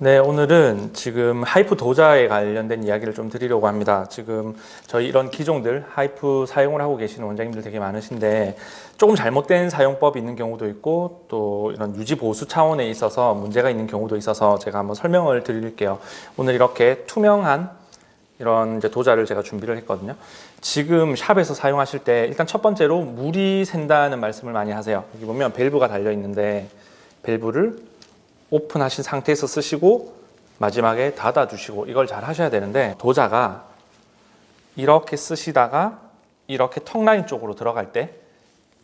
네, 오늘은 지금 하이프 도자에 관련된 이야기를 좀 드리려고 합니다. 지금 저희 이런 기종들 하이프 사용을 하고 계시는 원장님들 되게 많으신데 조금 잘못된 사용법이 있는 경우도 있고 또 이런 유지 보수 차원에 있어서 문제가 있는 경우도 있어서 제가 한번 설명을 드릴게요. 오늘 이렇게 투명한 이런 이제 도자를 제가 준비를 했거든요. 지금 샵에서 사용하실 때 일단 첫 번째로 물이 샌다는 말씀을 많이 하세요. 여기 보면 밸브가 달려 있는데 밸브를 오픈하신 상태에서 쓰시고 마지막에 닫아 주시고 이걸 잘 하셔야 되는데 도자가 이렇게 쓰시다가 이렇게 턱 라인 쪽으로 들어갈 때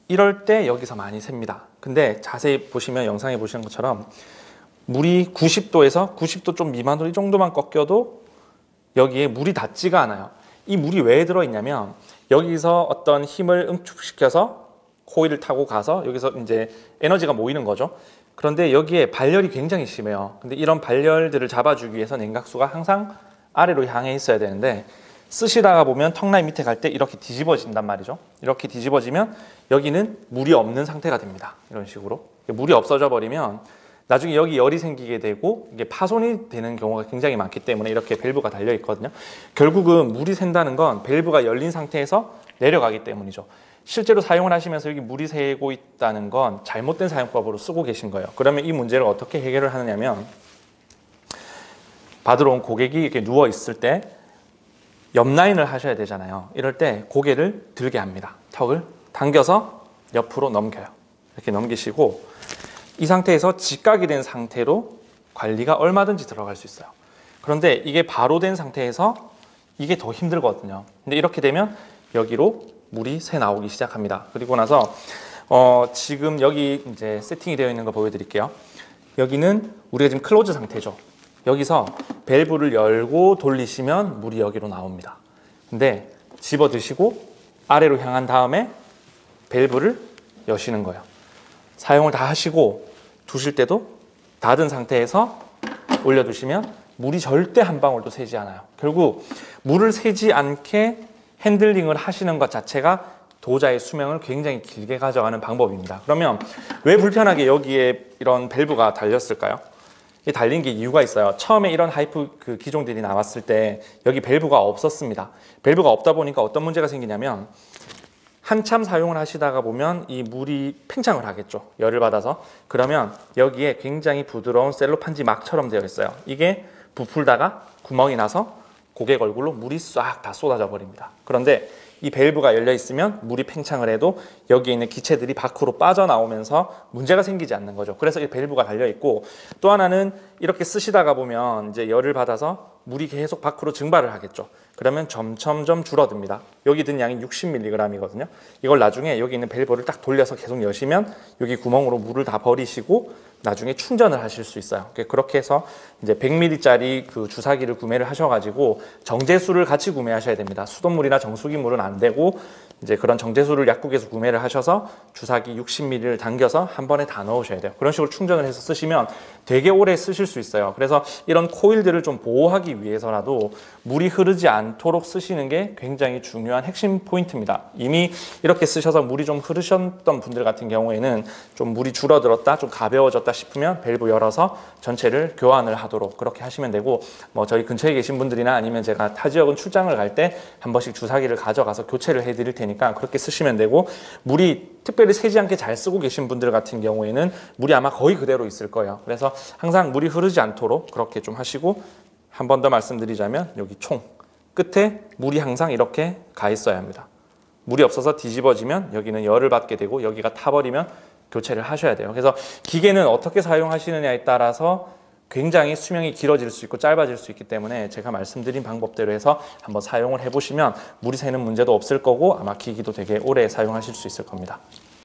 이럴 때 여기서 많이 셉니다. 근데 자세히 보시면 영상에 보시는 것처럼 물이 90도에서 90도 좀 미만으로 이 정도만 꺾여도 여기에 물이 닿지가 않아요. 이 물이 왜 들어있냐면 여기서 어떤 힘을 응축시켜서 코일을 타고 가서 여기서 이제 에너지가 모이는 거죠. 그런데 여기에 발열이 굉장히 심해요. 근데 이런 발열들을 잡아주기 위해서 냉각수가 항상 아래로 향해 있어야 되는데 쓰시다가 보면 턱라인 밑에 갈 때 이렇게 뒤집어진단 말이죠. 이렇게 뒤집어지면 여기는 물이 없는 상태가 됩니다. 이런 식으로. 물이 없어져 버리면 나중에 여기 열이 생기게 되고 이게 파손이 되는 경우가 굉장히 많기 때문에 이렇게 밸브가 달려 있거든요. 결국은 물이 샌다는 건 밸브가 열린 상태에서 내려가기 때문이죠. 실제로 사용을 하시면서 여기 물이 새고 있다는 건 잘못된 사용법으로 쓰고 계신 거예요. 그러면 이 문제를 어떻게 해결을 하느냐면 받으러 온 고객이 이렇게 누워 있을 때 옆라인을 하셔야 되잖아요. 이럴 때 고개를 들게 합니다. 턱을 당겨서 옆으로 넘겨요. 이렇게 넘기시고 이 상태에서 직각이 된 상태로 관리가 얼마든지 들어갈 수 있어요. 그런데 이게 바로 된 상태에서 이게 더 힘들거든요. 근데 이렇게 되면 여기로 물이 새 나오기 시작합니다. 그리고 나서 지금 여기 이제 세팅이 되어 있는 거 보여드릴게요. 여기는 우리가 지금 클로즈 상태죠. 여기서 밸브를 열고 돌리시면 물이 여기로 나옵니다. 근데 집어 드시고 아래로 향한 다음에 밸브를 여시는 거예요. 사용을 다 하시고 두실 때도 닫은 상태에서 올려두시면 물이 절대 한 방울도 새지 않아요. 결국 물을 새지 않게 핸들링을 하시는 것 자체가 도자의 수명을 굉장히 길게 가져가는 방법입니다. 그러면 왜 불편하게 여기에 이런 밸브가 달렸을까요? 이 달린 게 이유가 있어요. 처음에 이런 하이프 기종들이 나왔을 때 여기 밸브가 없었습니다. 밸브가 없다 보니까 어떤 문제가 생기냐면 한참 사용을 하시다가 보면 이 물이 팽창을 하겠죠. 열을 받아서. 그러면 여기에 굉장히 부드러운 셀로판지 막처럼 되어 있어요. 이게 부풀다가 구멍이 나서 고객 얼굴로 물이 싹 다 쏟아져 버립니다. 그런데 이 밸브가 열려 있으면 물이 팽창을 해도 여기에 있는 기체들이 밖으로 빠져나오면서 문제가 생기지 않는 거죠. 그래서 이 밸브가 달려 있고 또 하나는 이렇게 쓰시다가 보면 이제 열을 받아서 물이 계속 밖으로 증발을 하겠죠. 그러면 점점점 줄어듭니다. 여기 든 양이 60mg이거든요. 이걸 나중에 여기 있는 밸브를 딱 돌려서 계속 여시면 여기 구멍으로 물을 다 버리시고 나중에 충전을 하실 수 있어요. 그렇게 해서 이제 100ml짜리 그 주사기를 구매를 하셔가지고 정제수를 같이 구매하셔야 됩니다. 수돗물이나 정수기물은 안 되고 이제 그런 정제수를 약국에서 구매를 하셔서 주사기 60ml를 당겨서 한 번에 다 넣으셔야 돼요. 그런 식으로 충전을 해서 쓰시면 되게 오래 쓰실 수 있어요. 그래서 이런 코일들을 좀 보호하기 위해서라도 물이 흐르지 않도록 쓰시는 게 굉장히 중요한 핵심 포인트입니다. 이미 이렇게 쓰셔서 물이 좀 흐르셨던 분들 같은 경우에는 좀 물이 줄어들었다, 좀 가벼워졌다 싶으면 밸브 열어서 전체를 교환을 하도록 그렇게 하시면 되고 뭐 저희 근처에 계신 분들이나 아니면 제가 타 지역은 출장을 갈 때 한 번씩 주사기를 가져가서 교체를 해드릴 테니까 그렇게 쓰시면 되고 물이 특별히 새지 않게 잘 쓰고 계신 분들 같은 경우에는 물이 아마 거의 그대로 있을 거예요. 그래서 항상 물이 흐르지 않도록 그렇게 좀 하시고 한 번 더 말씀드리자면 여기 총 끝에 물이 항상 이렇게 가 있어야 합니다. 물이 없어서 뒤집어지면 여기는 열을 받게 되고 여기가 타버리면 교체를 하셔야 돼요. 그래서 기계는 어떻게 사용하시느냐에 따라서 굉장히 수명이 길어질 수 있고 짧아질 수 있기 때문에 제가 말씀드린 방법대로 해서 한번 사용을 해보시면 물이 새는 문제도 없을 거고 아마 기기도 되게 오래 사용하실 수 있을 겁니다.